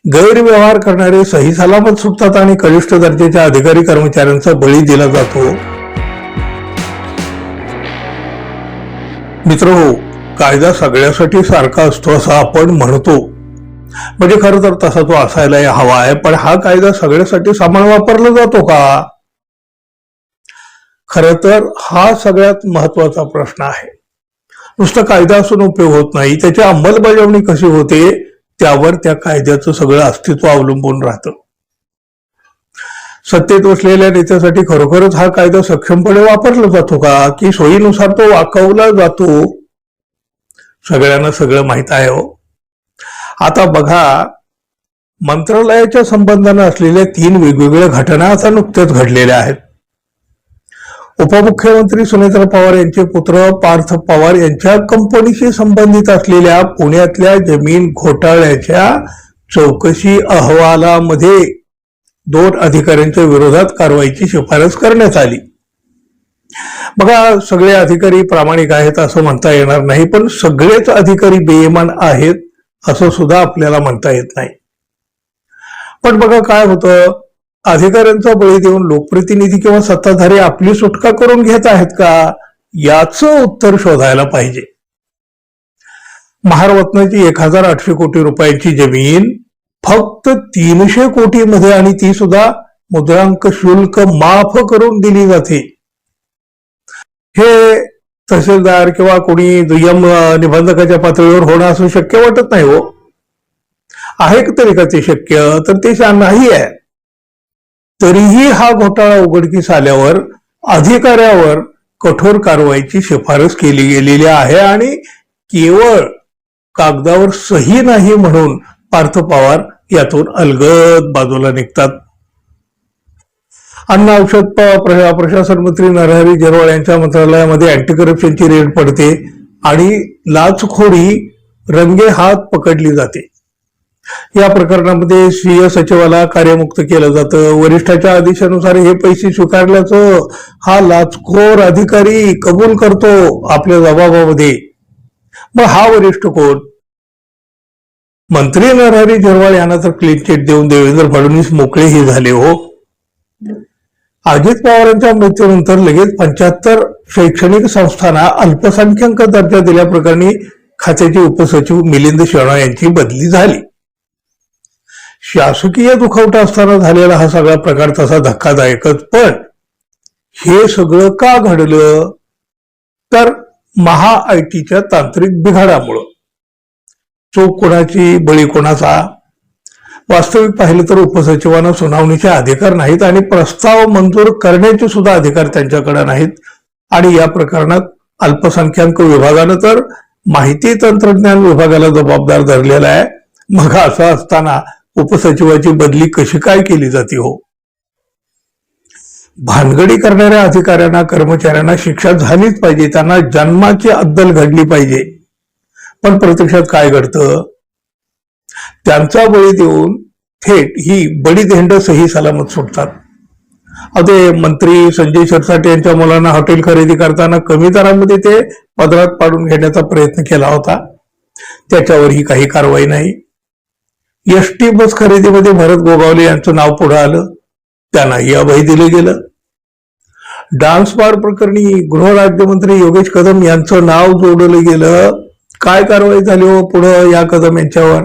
गैरव्यवहार करणारे सही सलामत सुटतात आणि कनिष्ठ दर्जाच्या अधिकारी कर्मचाऱ्यांचा बळी दिला जातो। मित्रहो, कायदा सगळ्यासाठी सारखा असतो असं आपण म्हणतो, म्हणजे खरं तर तसा तो असायला हवा आहे, पण हा कायदा सगळ्यासाठी समान वापरला जातो का? खरं तर हा सगळ्यात महत्वाचा प्रश्न आहे। नुसतं कायदा असून उपयोग होत नाही, त्याची अंमलबजावणी कशी होते त्यावर त्या कायद्याचं सगळं अस्तित्व अवलंबून राहतं। सत्तेत बसलेल्या नेत्यासाठी खरोखरच हा कायदा सक्षमपणे वापरला जातो का, की सोयीनुसार तो वाकवला जातो? सगळ्यांना सगळं माहित आहे हो। आता बघा, मंत्रालयाच्या संबंधानं असलेल्या 3 वेगवेगळ्या घटना आता नुकत्याच घडलेल्या आहेत। उपमुख्यमंत्री सुनेत्रा पवार यांचे पुत्र पार्थ पवार यांच्या कंपनीशी संबंधित असलेल्या पुण्यातल्या जमीन घोटाळ्याच्या चौकशी अहवालामध्ये 2 अधिकाऱ्यांच्या विरोधात कारवाईची शिफारस करण्यात आली। बघा, सगळे अधिकारी प्रामाणिक आहेत असं म्हणता येणार नाही, पण सगळेच अधिकारी बेईमान आहेत असं सुद्धा आपल्याला म्हणता येत नाही। पण बघा काय होतं, अधिकाऱ्यांचा बळी देऊन लोकप्रतिनिधी किंवा सत्ताधारी आपली सुटका करून घेत आहेत का, याचं उत्तर शोधायला पाहिजे। महारत्नाची 1800 कोटी रुपयांची जमीन फक्त 300 कोटी मध्ये, आणि ती सुद्धा मुद्रांक शुल्क माफ करून दिली जाते। हे तहसीलदार किंवा कोणी दुय्यम निबंधकाच्या पातळीवर होणं असं शक्य वाटत नाही हो। आहे तरी का ते शक्य? तर ते नाही आहे। तरीही हा घोटाळा उघडकीस आल्यावर अधिकाऱ्यावर कठोर कारवाईची शिफारस केली गेलेली आहे, आणि केवळ कागदावर सही नाही म्हणून पार्थ पवार यातून अलगद बाजूला निघतात। अन्न औषध प्रशासन मंत्री नरहरी झिरवाळ यांच्या मंत्रालयामध्ये अँटी करप्शनची रेड पडते आणि लाचखोरी रंगेहात पकडली जाते। या प्रकरणामध्ये स्वीय सचिवाला कार्यमुक्त केलं जातं। वरिष्ठाच्या आदेशानुसार हे पैसे स्वीकारल्याचं हा लाचखोर अधिकारी कबूल करतो आपल्या जबाबामध्ये। मग हा वरिष्ठ कोण? मंत्री नरहरी झिरवाळ यांना तर क्लीन चिट देऊन देवेंद्र फडणवीस मोकळेही झाले हो। अजित पवारांच्या मृत्यूनंतर लगेच 75 शैक्षणिक संस्थांना अल्पसंख्याक दर्जा दिल्याप्रकरणी खात्याचे उपसचिव मिलिंद शेणा यांची बदली झाली। शासकीय दुखवटा असताना झालेला हा सगळा प्रकार तसा धक्कादायकच, पण हे सगळं का घडलं? तर महाआयटीच्या तांत्रिक बिघाडामुळं। चूक कोणाची, बळी कोणाचा? वास्तविक पाहिलं तर उपसचिवांना सुनावणीचे अधिकार नाहीत आणि प्रस्ताव मंजूर करण्याचे सुद्धा अधिकार त्यांच्याकडे नाहीत, आणि या प्रकरणात अल्पसंख्याक विभागानं तर माहिती तंत्रज्ञान विभागाला जबाबदार धरलेला आहे। मग असं असताना उपसचिवाची बदली कशी काय केली जाते हो? भानगडी करणाऱ्या अधिकाऱ्यांना, कर्मचाऱ्यांना शिक्षा झालीच पाहिजे, त्यांना जन्माची अद्दल घडली पाहिजे। पण प्रत्यक्षात काय घडतं? त्यांचा बळी देऊन थेट ही बडीधेंड सही सलामत सुटतात। अरे, मंत्री संजय शिरसाट यांच्या मुलांना हॉटेल खरेदी करताना कमी दरामध्ये ते पदरात पाडून घेण्याचा प्रयत्न केला होता, त्याच्यावरही काही कारवाई नाही। एसटी बस खरेदीमध्ये भरत गोगावले यांचं नाव पुढे आलं, त्यांनाही अभय दिलं गेलं। डान्स बार प्रकरणी गृहराज्यमंत्री योगेश कदम यांचं नाव जोडलं गेलं, काय कारवाई झाली हो पुढं या कदम यांच्यावर?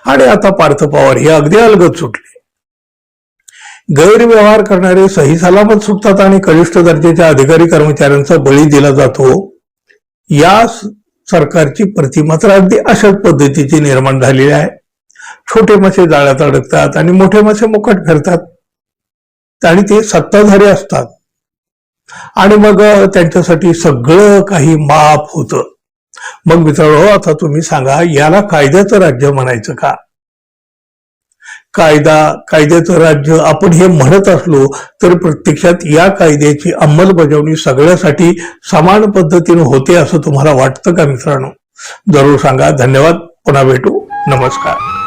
आणि आता पार्थ पवार हे अगदी अलगद सुटले। गैरव्यवहार करणारे सही सलामत सुटतात आणि कनिष्ठ दर्जाच्या अधिकारी कर्मचाऱ्यांचा बळी दिला जातो। या सरकारची प्रतिमा तर अगदी अशाच पद्धतीची निर्माण झालेली आहे। छोटे मासे जाळ्यात अडकतात आणि मोठे मासे मुकट फिरतात, आणि ते सत्ताधारी असतात, आणि मग त्यांच्यासाठी सगळं काही माफ होतं। मग मित्रांनो, आता तुम्ही सांगा, याला कायद्याचं राज्य म्हणायचं का? कायद्याचं राज्य आपण हे म्हणत असलो तर प्रत्यक्षात या कायद्याची अंमलबजावणी सगळ्यासाठी समान पद्धतीने होते असं तुम्हाला वाटतं का मित्रांनो? जरूर सांगा। धन्यवाद, पुन्हा भेटू, नमस्कार।